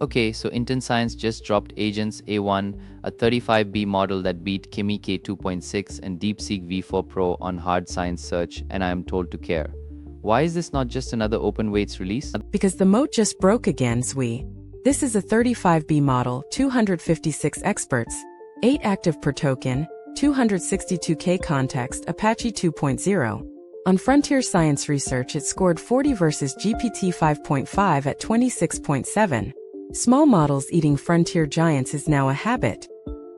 Okay, so InternScience just dropped Agents-A1, a 35B model that beat Kimi-K2.6 and DeepSeek-V4-pro on hard science search, and I am told to care. Why is this not just another open weights release? Because the moat just broke again, Zwi. This is a 35B model, 256 experts, 8 active per token, 262K context, Apache 2.0. On FrontierScience-Research it scored 40 versus GPT 5.5 at 26.7. Small models eating frontier giants is now a habit.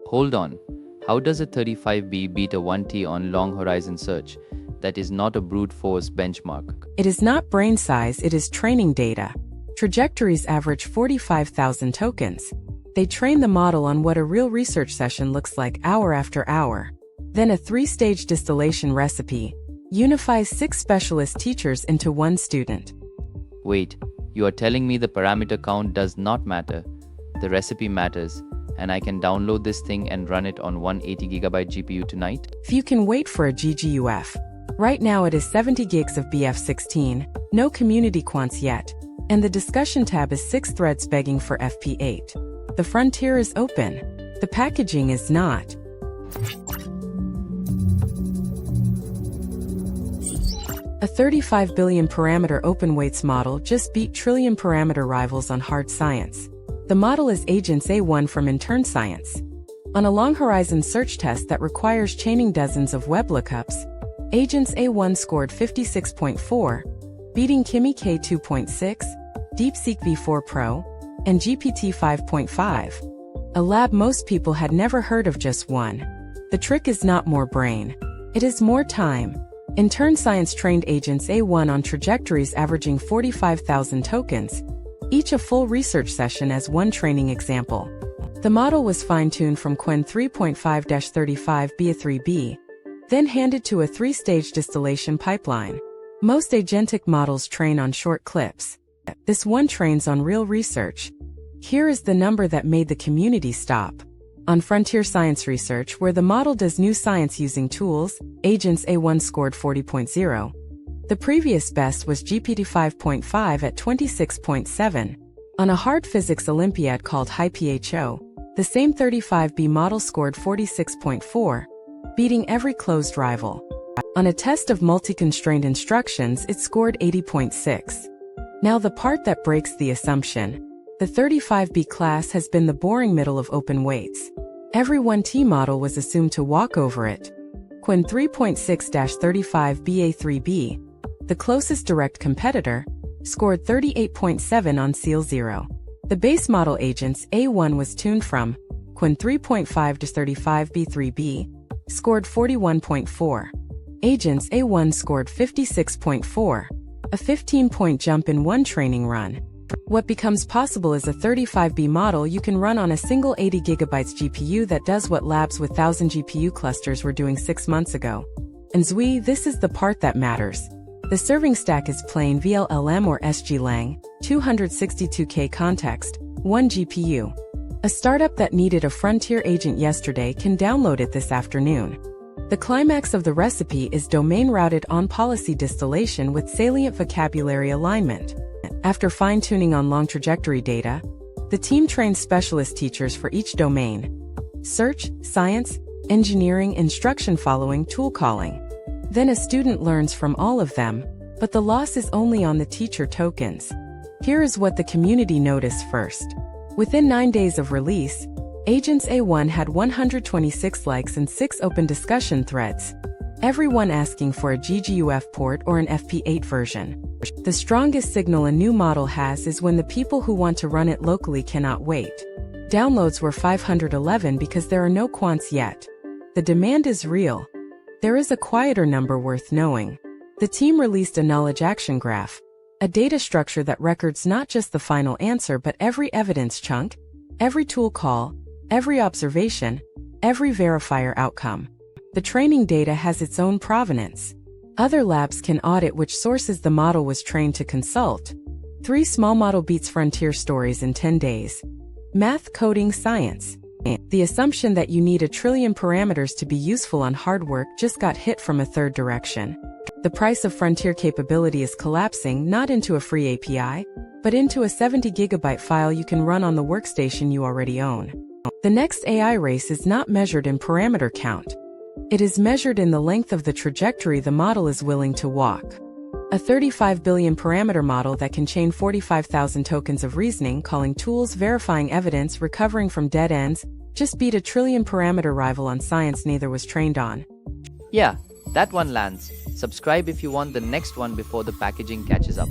Hold on. How does a 35B beat a 1T on long horizon search? That is not a brute force benchmark. It is not brain size, it is training data. Trajectories average 45,000 tokens. They train the model on what a real research session looks like hour after hour. Then a 3-stage distillation recipe unifies 6 specialist teachers into 1 student. Wait, you are telling me the parameter count does not matter? The recipe matters, and I can download this thing and run it on 180GB GPU tonight? If you can wait for a GGUF. Right now it is 70 gigs of BF16, no community quants yet, and the discussion tab is 6 threads begging for FP8. The frontier is open. The packaging is not. A 35 billion parameter open weights model just beat trillion parameter rivals on hard science. The model is Agents-A1 from InternScience. On a long horizon search test that requires chaining dozens of web lookups, Agents-A1 scored 56.4, beating Kimi-K2.6, DeepSeek-V4-pro, and GPT 5.5. A lab most people had never heard of, just one. The trick is not more brain. It is more time. InternScience trained Agents-A1 on trajectories averaging 45,000 tokens, each a full research session as one training example. The model was fine-tuned from Qwen 3.5-35B3B, then handed to a 3-stage distillation pipeline. Most agentic models train on short clips. This one trains on real research. Here is the number that made the community stop. On FrontierScience-Research, where the model does new science using tools, Agents-A1 scored 40.0. The previous best was GPT 5.5 at 26.7. On a hard physics Olympiad called HiPhO, the same 35B model scored 46.4, beating every closed rival. On a test of multi-constrained instructions, it scored 80.6. Now the part that breaks the assumption. The 35B class has been the boring middle of open weights. Every 1T model was assumed to walk over it. Qwen 3.6-35BA3B, the closest direct competitor, scored 38.7 on Seal 0. The base model Agents-A1 was tuned from Qwen 3.5-35B3B, scored 41.4. Agents-A1 scored 56.4, a 15-point jump in one training run. What becomes possible is a 35B model you can run on a single 80GB GPU that does what labs with 1,000 GPU clusters were doing 6 months ago. And Zwi, this is the part that matters. The serving stack is plain vLLM or SGLang, 262K context, 1 GPU. A startup that needed a frontier agent yesterday can download it this afternoon. The climax of the recipe is domain-routed on-policy distillation with salient vocabulary alignment. After fine-tuning on long trajectory data, the team trains specialist teachers for each domain: search, science, engineering, instruction following, tool calling. Then a student learns from all of them, but the loss is only on the teacher tokens. Here is what the community noticed first. Within 9 days of release, Agents-A1 had 126 likes and 6 open discussion threads, everyone asking for a GGUF port or an FP8 version. The strongest signal a new model has is when the people who want to run it locally cannot wait. Downloads were 511 because there are no quants yet. The demand is real. There is a quieter number worth knowing. The team released a knowledge action graph, a data structure that records not just the final answer but every evidence chunk, every tool call, every observation, every verifier outcome. The training data has its own provenance. Other labs can audit which sources the model was trained to consult. 3 small model beats frontier stories in 10 days. Math, coding, science. The assumption that you need a trillion parameters to be useful on hard work just got hit from a third direction. The price of frontier capability is collapsing not into a free API, but into a 70 gigabyte file you can run on the workstation you already own. The next AI race is not measured in parameter count. It is measured in the length of the trajectory the model is willing to walk. A 35 billion parameter model that can chain 45,000 tokens of reasoning, calling tools, verifying evidence, recovering from dead ends, just beat a trillion parameter rival on science neither was trained on. Yeah, that one lands. Subscribe if you want the next one before the packaging catches up.